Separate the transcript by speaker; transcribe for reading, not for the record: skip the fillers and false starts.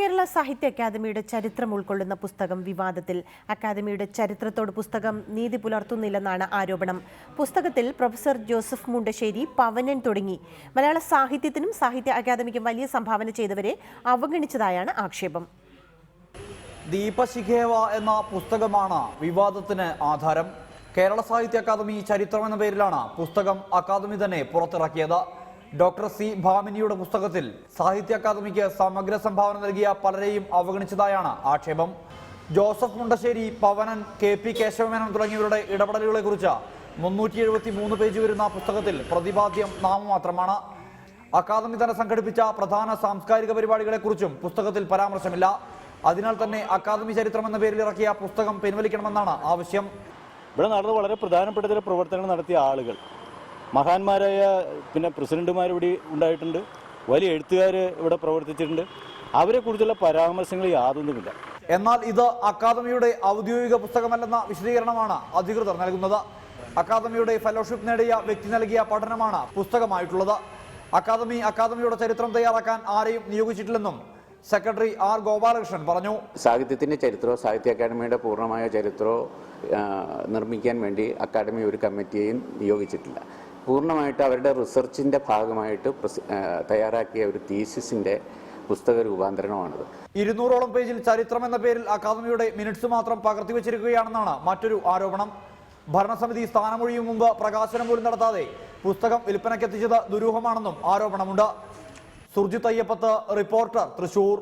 Speaker 1: കേരള സാഹിത്യ അക്കാദമിയുടെ ചരിത്രം ഉൾക്കൊള്ളുന്ന പുസ്തകം വിവാദത്തിൽ. അക്കാദമിയുടെ ചരിത്രത്തോട് പുസ്തകം നീതി പുലർത്തുന്നില്ലെന്നാണ് ആരോപണം. പുസ്തകത്തിൽ പ്രൊഫസർ ജോസഫ് മുണ്ടശ്ശേരി, പവനൻ തുടങ്ങി മലയാള സാഹിത്യത്തിനും സാഹിത്യ അക്കാദമിക്കും വലിയ സംഭാവന ചെയ്തവരെ അവഗണിച്ചതായാണ് ആക്ഷേപം.
Speaker 2: ദീപശിഖേവ എന്ന പുസ്തകമാണ് വിവാദത്തിന് ആധാരം. കേരള സാഹിത്യ അക്കാദമി ചരിത്രം എന്ന പേരിലാണ് പുസ്തകം അക്കാദമി തന്നെ പുറത്തിറക്കിയത്. ഡോക്ടർ സി ഭാമിനിയുടെ പുസ്തകത്തിൽ സാഹിത്യ അക്കാദമിക്ക് സമഗ്ര സംഭാവന നൽകിയ പലരെയും അവഗണിച്ചതായാണ് ആക്ഷേപം. ജോസഫ് മുണ്ടശ്ശേരി, പവനൻ, KP കേശവമേനോൻ തുടങ്ങിയവരുടെ ഇടപെടലുകളെ കുറിച്ച് 373 പേജ് വരുന്ന പുസ്തകത്തിൽ പ്രതിപാദ്യം നാമമാത്രമാണ്. അക്കാദമി തന്നെ സംഘടിപ്പിച്ച പ്രധാന സാംസ്കാരിക പരിപാടികളെക്കുറിച്ചും പുസ്തകത്തിൽ പരാമർശമില്ല. അതിനാൽ തന്നെ അക്കാദമി ചരിത്രം എന്ന പേരിൽ ഇറക്കിയ പുസ്തകം പിൻവലിക്കണമെന്നാണ് ആവശ്യം.
Speaker 3: ഇവിടെ നടന്ന വളരെ പ്രധാനപ്പെട്ട ചില പ്രവർത്തനങ്ങൾ നടത്തിയ ആളുകൾ, മഹാന്മാരായ പ്രസിഡന്റുമാർ ഇവിടെ ഉണ്ടായിട്ടുണ്ട്, വലിയ എഴുത്തുകാർ ഇവിടെ പ്രവർത്തിച്ചിട്ടുണ്ട്. അവരെക്കുറിച്ചുള്ള പരാമർശങ്ങൾ യാതൊന്നുമില്ല.
Speaker 2: എന്നാൽ ഇത് അക്കാദമിയുടെ ഔദ്യോഗിക പുസ്തകമല്ലെന്ന വിശദീകരണമാണ് അധികൃതർ നൽകുന്നത്. അക്കാദമിയുടെ ഫെലോഷിപ്പ് നേടിയ വ്യക്തി നൽകിയ പഠനമാണ് പുസ്തകമായിട്ടുള്ളത്. അക്കാദമിയുടെ ചരിത്രം തയ്യാറാക്കാൻ ആരെയും നിയോഗിച്ചിട്ടില്ലെന്നും സെക്രട്ടറി R ഗോപാലകൃഷ്ണൻ പറഞ്ഞു.
Speaker 4: സാഹിത്യത്തിന്റെ ചരിത്രമോ സാഹിത്യ അക്കാദമിയുടെ പൂർണ്ണമായ ചരിത്രമോ നിർമ്മിക്കാൻ വേണ്ടി അക്കാദമി ഒരു കമ്മിറ്റിയെയും നിയോഗിച്ചിട്ടില്ല. പൂർണ്ണമായിട്ട് അവരുടെ റിസർച്ചിന്റെ ഭാഗമായിട്ട് തയ്യാറാക്കിയ ഒരു തീസിസിന്റെ പുസ്തക രൂപാന്തരണമാണിത്.
Speaker 2: 200ഓളം പേജിൽ ചരിത്രം എന്ന പേരിൽ അക്കാദമിയുടെ മിനിറ്റ്സ് മാത്രം പകർത്തിവെച്ചിരിക്കുകയാണെന്നാണ് മറ്റൊരു ആരോപണം. ഭരണസമിതി സ്ഥാനമൊഴിയും മുമ്പ് പ്രകാശനം പോലും നടത്താതെ പുസ്തകം വിൽപ്പനയ്ക്കെത്തിച്ചത് ദുരൂഹമാണെന്നും ആരോപണമുണ്ട്. സുർജിത് അയ്യപ്പത്ത്, റിപ്പോർട്ടർ, തൃശൂർ.